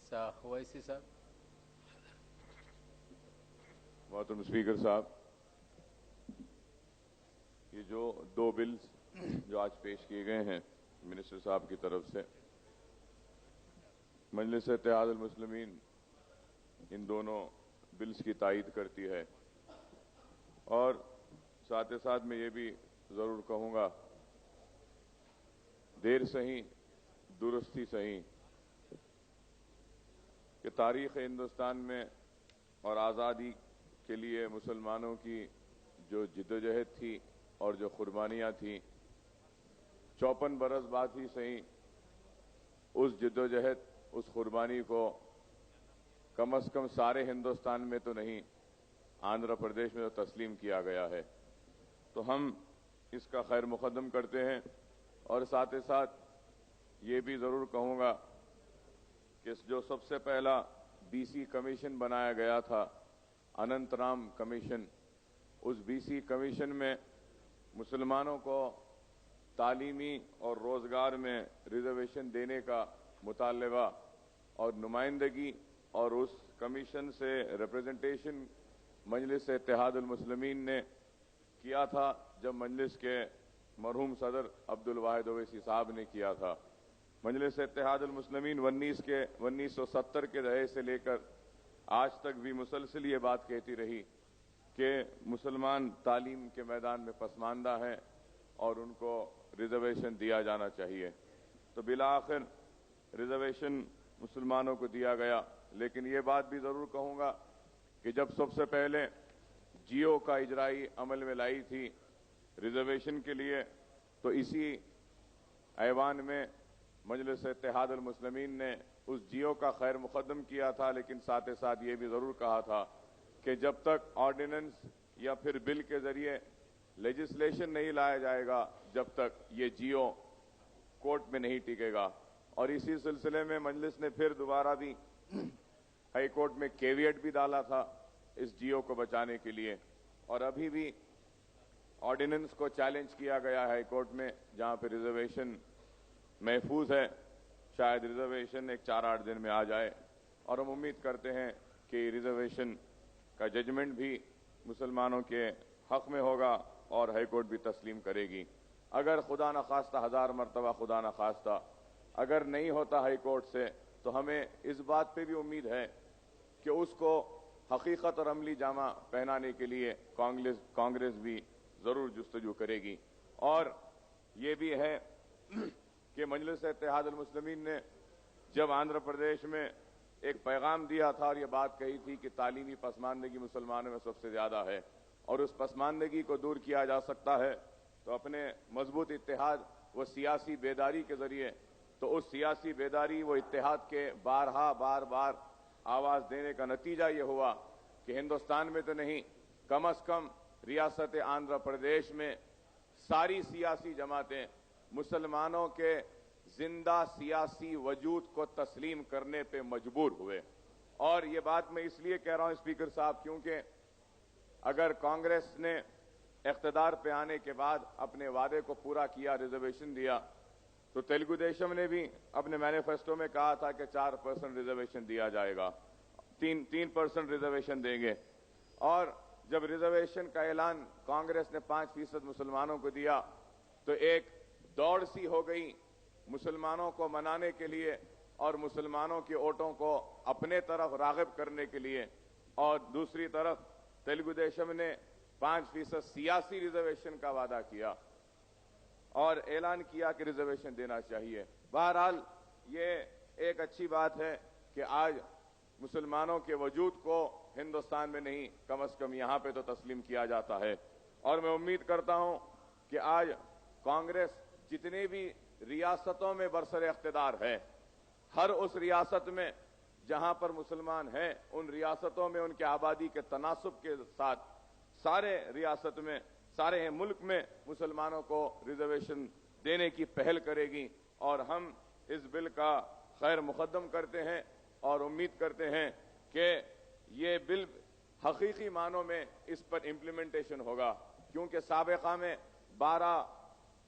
Yes, Owaisi sir. मोहतरम speaker साहब, ये जो दो बिल्स जो आज पेश किए गए हैं मिनिस्टर साहब की तरफ से, मजलिस इत्तेहाद अल मुस्लिमीन इन दोनों बिल्स की तायीद करती है। और साथ ही साथ मैं ये भी जरूर कहूंगा, देर सही दुरुस्ती सही, कि तारीख हिंदुस्तान में और आज़ादी के लिए मुसलमानों की जो जिद्दोजहद थी और जो कुर्बानियां थी, 54 बरस बाद ही सही उस जिद्दोजहद, उस कुर्बानी को कम से कम सारे हिंदुस्तान में तो नहीं, आंध्र प्रदेश में तो तस्लीम किया गया है। तो हम इसका खैर मुकद्दम करते हैं। और साथ ही साथ ये भी जरूर कहूंगा कि जो सबसे पहला बीसी कमीशन बनाया गया था, अनंतराम कमीशन, उस बीसी कमीशन में मुसलमानों को तालीमी और रोजगार में रिजर्वेशन देने का मुतालबा और नुमाइंदगी, और उस कमीशन से रिप्रेजेंटेशन मजलिस इत्तेहाद अल मुस्लिमीन ने किया था, जब मजलिस के मरहूम सदर अब्दुल वाहिद ओवैसी साहब ने किया था। मजलिस इत्तेहाद अल मुस्लिमीन 1970 के दहे से लेकर आज तक भी मुसलसल ये बात कहती रही कि मुसलमान तालीम के मैदान में पसमानदा हैं और उनको रिजर्वेशन दिया जाना चाहिए। तो बिला आखिर रिजर्वेशन मुसलमानों को दिया गया। लेकिन ये बात भी जरूर कहूंगा कि जब सबसे पहले जियो का इजराई अमल में लाई थी रिजर्वेशन के लिए, तो इसी ऐवान में मजलिस इत्तेहाद अल मुस्लिमीन ने उस जियो का खैर मुकद्दम किया था। लेकिन साथ ही साथ ये भी जरूर कहा था कि जब तक ऑर्डिनेंस या फिर बिल के जरिए लेजिस्लेशन नहीं लाया जाएगा, जब तक ये जियो कोर्ट में नहीं टिकेगा। और इसी सिलसिले में मजलिस ने फिर दोबारा भी हाई कोर्ट में केवियट भी डाला था इस जियो को बचाने के लिए। और अभी भी ऑर्डिनेंस को चैलेंज किया गया है हाई कोर्ट में, जहां पर रिजर्वेशन महफूज है। शायद रिजर्वेशन एक 4-8 दिन में आ जाए, और हम उम्मीद करते हैं कि रिजर्वेशन का जजमेंट भी मुसलमानों के हक में होगा और हाई कोर्ट भी तस्लीम करेगी। अगर खुदा न खास्ता, 1000 मरतबा खुदा न खास्ता, अगर नहीं होता हाई कोर्ट से, तो हमें इस बात पे भी उम्मीद है कि उसको हकीकत और अमली जामा पहनाने के लिए कांग्रेस भी जरूर जुस्तजू करेगी। और ये भी है कि मजलिस इत्तेहाद अल मुस्लिमीन ने जब आंध्र प्रदेश में एक पैगाम दिया था और ये बात कही थी कि तालीमी पसमानदगी मुसलमानों में सबसे ज्यादा है और उस पसमानदगी को दूर किया जा सकता है, तो अपने मजबूत इत्तेहाद व सियासी बेदारी के जरिए, तो उस सियासी बेदारी व इत्तेहाद के बार बार आवाज देने का नतीजा ये हुआ कि हिंदुस्तान में तो नहीं, कम से कम रियासत आंध्र प्रदेश में सारी सियासी जमातें मुसलमानों के जिंदा सियासी वजूद को तस्लीम करने पे मजबूर हुए। और ये बात मैं इसलिए कह रहा हूं स्पीकर साहब, क्योंकि अगर कांग्रेस ने इख्तिदार पे आने के बाद अपने वादे को पूरा किया, रिजर्वेशन दिया, तो तेलुगु देशम ने भी अपने मैनिफेस्टो में कहा था कि 4% रिजर्वेशन दिया जाएगा, 3% रिजर्वेशन देंगे। और जब रिजर्वेशन का ऐलान कांग्रेस ने 5% मुसलमानों को दिया, तो एक दौड़ सी हो गई मुसलमानों को मनाने के लिए और मुसलमानों के वोटों को अपने तरफ राग़िब करने के लिए। और दूसरी तरफ तेलुगु देशम ने 5% सियासी रिजर्वेशन का वादा किया और ऐलान किया कि रिजर्वेशन देना चाहिए। बहरहाल ये एक अच्छी बात है कि आज मुसलमानों के वजूद को हिंदुस्तान में नहीं, कम से कम यहां पे तो तस्लीम किया जाता है। और मैं उम्मीद करता हूं कि आज कांग्रेस जितने भी रियासतों में बरसर इख्तिदार है, हर उस रियासत में जहां पर मुसलमान हैं, उन रियासतों में उनके आबादी के तनासुब के साथ सारे रियासत में, सारे मुल्क में मुसलमानों को रिजर्वेशन देने की पहल करेगी। और हम इस बिल का खैर मुकद्दम करते हैं और उम्मीद करते हैं कि ये बिल हकीकी मानों में इस पर इम्प्लीमेंटेशन होगा, क्योंकि साबिका में 12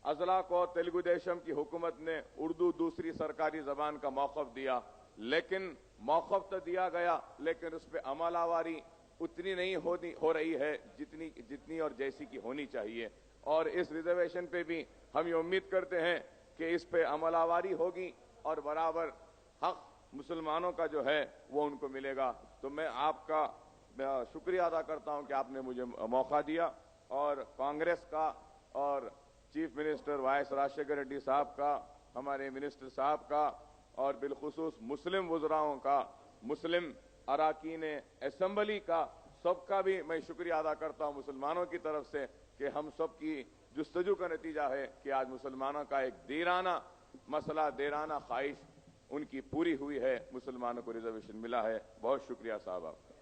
अजला को तेलुगु देशम की हुकूमत ने उर्दू दूसरी सरकारी जबान का मौक़िफ़ दिया, لیکن موقف تو دیا گیا لیکن اس پہ عمل آوری اتنی نہیں ہو رہی ہے جتنی اور جیسی کی ہونی چاہیے. اور اس ریزرویشن پہ بھی ہم یہ امید کرتے ہیں کہ اس پہ عمل آوری ہوگی اور برابر حق مسلمانوں کا جو ہے وہ ان کو ملے گا. تو میں آپ کا شکریہ ادا کرتا ہوں کہ آپ نے مجھے موقع دیا, اور کانگریس کا اور چیف منسٹر وائس راجشیکھر ریڈی صاحب کا, ہمارے منسٹر صاحب کا, اور بالخصوص مسلم وزراؤں کا, مسلم اراکین اسمبلی کا, سب کا بھی میں شکریہ ادا کرتا ہوں مسلمانوں کی طرف سے کہ ہم سب کی جستجو کا نتیجہ ہے کہ آج مسلمانوں کا ایک دیرانہ مسئلہ, دیرانہ خواہش ان کی پوری ہوئی ہے, مسلمانوں کو ریزرویشن ملا ہے. بہت شکریہ صاحب آپ کا.